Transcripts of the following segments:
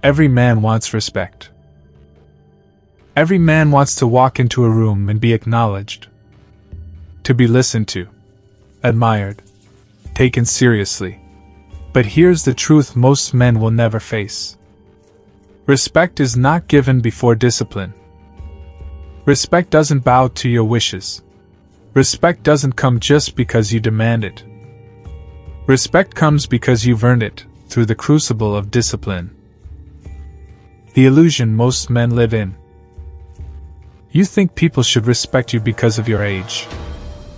Every man wants respect. Every man wants to walk into a room and be acknowledged, to be listened to, admired, taken seriously. But here's the truth most men will never face. Respect is not given before discipline. Respect doesn't bow to your wishes. Respect doesn't come just because you demand it. Respect comes because you've earned it through the crucible of discipline. The illusion most men live in. You think people should respect you because of your age,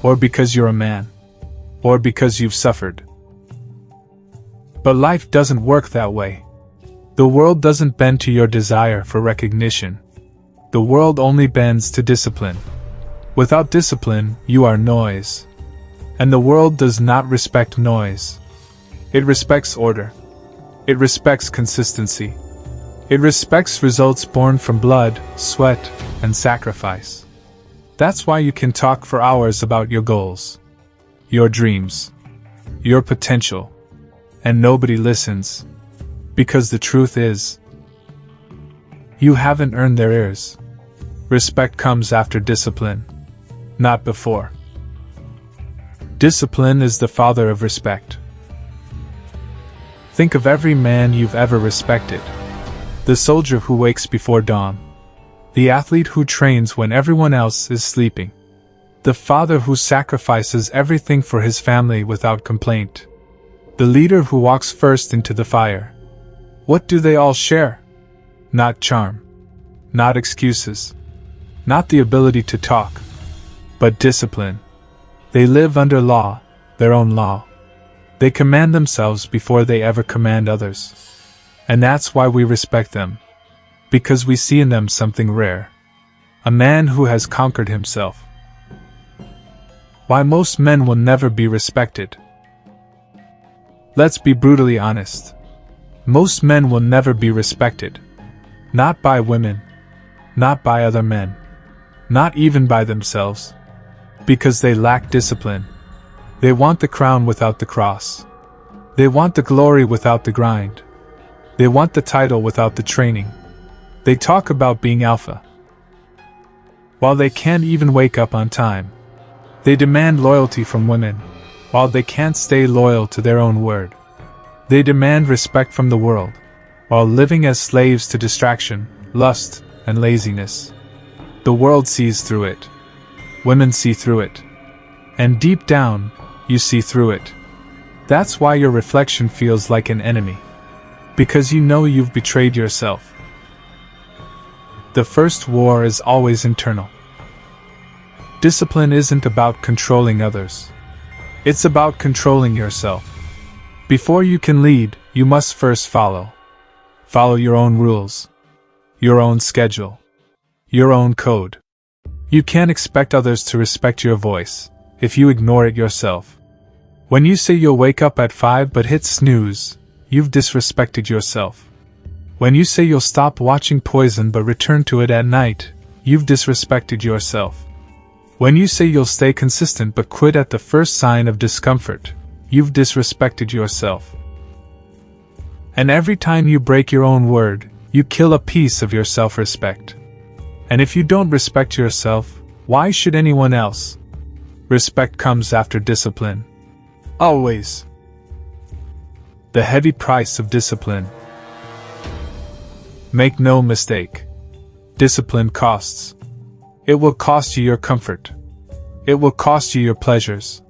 or because you're a man, or because you've suffered. But life doesn't work that way. The world doesn't bend to your desire for recognition. The world only bends to discipline. Without discipline, you are noise. And the world does not respect noise. It respects order. It respects consistency. It respects results born from blood, sweat, and sacrifice. That's why you can talk for hours about your goals, your dreams, your potential, and nobody listens. Because the truth is, you haven't earned their ears. Respect comes after discipline, not before. Discipline is the father of respect. Think of every man you've ever respected. The soldier who wakes before dawn. The athlete who trains when everyone else is sleeping. The father who sacrifices everything for his family without complaint. The leader who walks first into the fire. What do they all share? Not charm. Not excuses. Not the ability to talk. But discipline. They live under law, their own law. They command themselves before they ever command others. And that's why we respect them. Because we see in them something rare. A man who has conquered himself. Why most men will never be respected. Let's be brutally honest. Most men will never be respected. Not by women. Not by other men. Not even by themselves. Because they lack discipline. They want the crown without the cross. They want the glory without the grind. They want the title without the training. They talk about being alpha, while they can't even wake up on time. They demand loyalty from women, while they can't stay loyal to their own word. They demand respect from the world, while living as slaves to distraction, lust, and laziness. The world sees through it. Women see through it. And deep down, you see through it. That's why your reflection feels like an enemy. Because you know you've betrayed yourself. The first war is always internal. Discipline isn't about controlling others. It's about controlling yourself. Before you can lead, you must first follow. Follow your own rules. Your own schedule. Your own code. You can't expect others to respect your voice if you ignore it yourself. When you say you'll wake up at 5 but hit snooze, you've disrespected yourself. When you say you'll stop watching Poison but return to it at night, you've disrespected yourself. When you say you'll stay consistent but quit at the first sign of discomfort, you've disrespected yourself. And every time you break your own word, you kill a piece of your self-respect. And if you don't respect yourself, why should anyone else? Respect comes after discipline. Always. The heavy price of discipline. Make no mistake. Discipline costs. It will cost you your comfort. It will cost you your pleasures.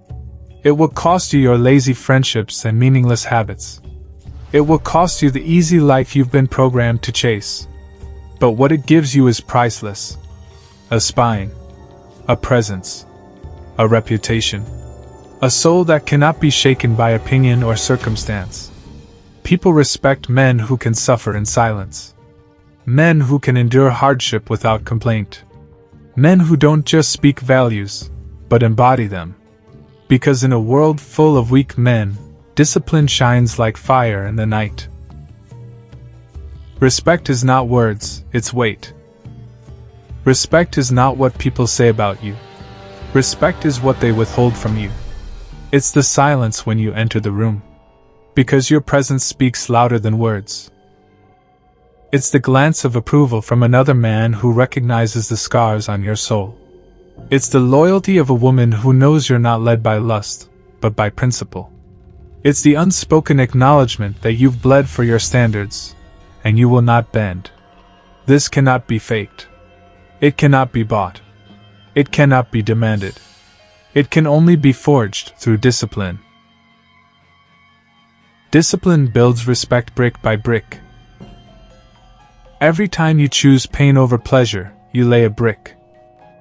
It will cost you your lazy friendships and meaningless habits. It will cost you the easy life you've been programmed to chase. But what it gives you is priceless. A spine. A presence. A reputation. A soul that cannot be shaken by opinion or circumstance. People respect men who can suffer in silence. Men who can endure hardship without complaint. Men who don't just speak values, but embody them. Because in a world full of weak men, discipline shines like fire in the night. Respect is not words, it's weight. Respect is not what people say about you. Respect is what they withhold from you. It's the silence when you enter the room. Because your presence speaks louder than words. It's the glance of approval from another man who recognizes the scars on your soul. It's the loyalty of a woman who knows you're not led by lust, but by principle. It's the unspoken acknowledgement that you've bled for your standards, and you will not bend. This cannot be faked. It cannot be bought. It cannot be demanded. It can only be forged through discipline. Discipline builds respect brick by brick. Every time you choose pain over pleasure, you lay a brick.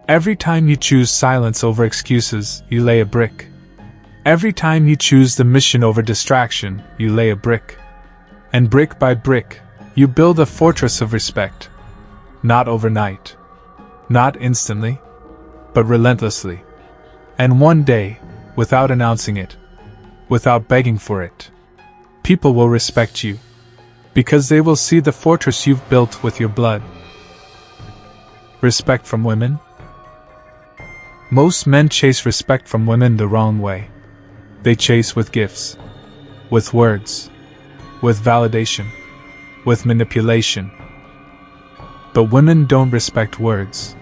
Every time you choose silence over excuses, you lay a brick. Every time you choose the mission over distraction, you lay a brick. And brick by brick, you build a fortress of respect. Not overnight. Not instantly. But relentlessly. And one day, without announcing it, without begging for it, people will respect you. Because they will see the fortress you've built with your blood. Respect from women? Most men chase respect from women the wrong way. They chase with gifts, with words, with validation, with manipulation. But women don't respect words.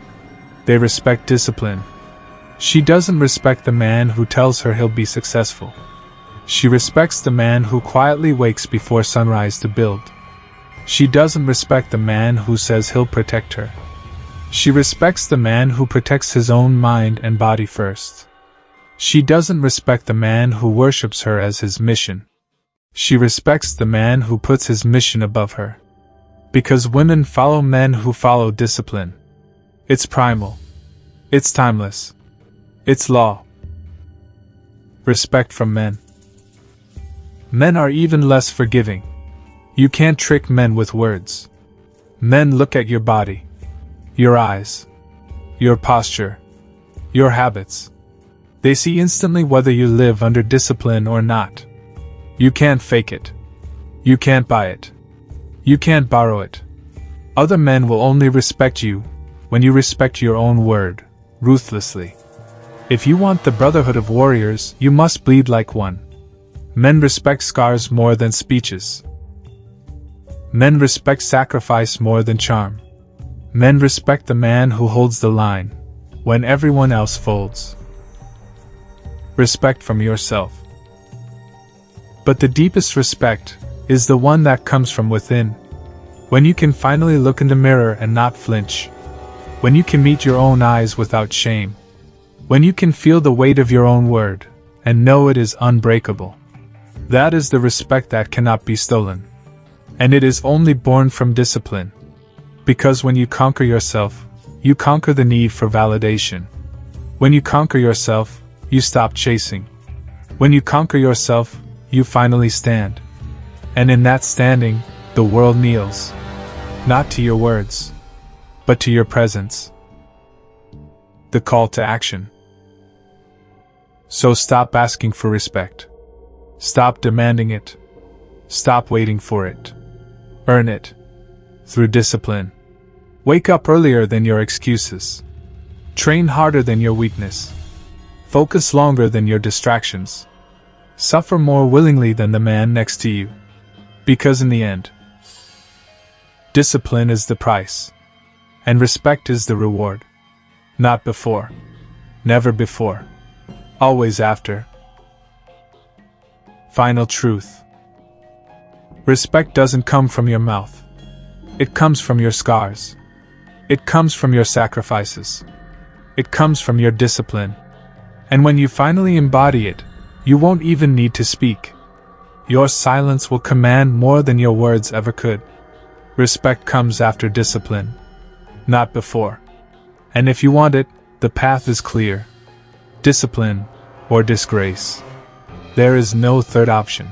They respect discipline. She doesn't respect the man who tells her he'll be successful. She respects the man who quietly wakes before sunrise to build. She doesn't respect the man who says he'll protect her. She respects the man who protects his own mind and body first. She doesn't respect the man who worships her as his mission. She respects the man who puts his mission above her. Because women follow men who follow discipline. It's primal. It's timeless. It's law. Respect from men. Men are even less forgiving. You can't trick men with words. Men look at your body, your eyes, your posture, your habits. They see instantly whether you live under discipline or not. You can't fake it. You can't buy it. You can't borrow it. Other men will only respect you when you respect your own word, ruthlessly. If you want the brotherhood of warriors, you must bleed like one. Men respect scars more than speeches. Men respect sacrifice more than charm. Men respect the man who holds the line when everyone else folds. Respect from yourself. But the deepest respect is the one that comes from within. When you can finally look in the mirror and not flinch. When you can meet your own eyes without shame. When you can feel the weight of your own word and know it is unbreakable. That is the respect that cannot be stolen. And it is only born from discipline. Because when you conquer yourself, you conquer the need for validation. When you conquer yourself, you stop chasing. When you conquer yourself, you finally stand. And in that standing, the world kneels. Not to your words, but to your presence. The call to action. So stop asking for respect. Stop demanding it. Stop waiting for it. Earn it. Through discipline. Wake up earlier than your excuses. Train harder than your weakness. Focus longer than your distractions. Suffer more willingly than the man next to you. Because in the end, discipline is the price. And respect is the reward. Not before. Never before. Always after. Final truth. Respect doesn't come from your mouth. It comes from your scars. It comes from your sacrifices. It comes from your discipline. And when you finally embody it, you won't even need to speak. Your silence will command more than your words ever could. Respect comes after discipline, not before. And if you want it, the path is clear. Discipline or disgrace. There is no third option.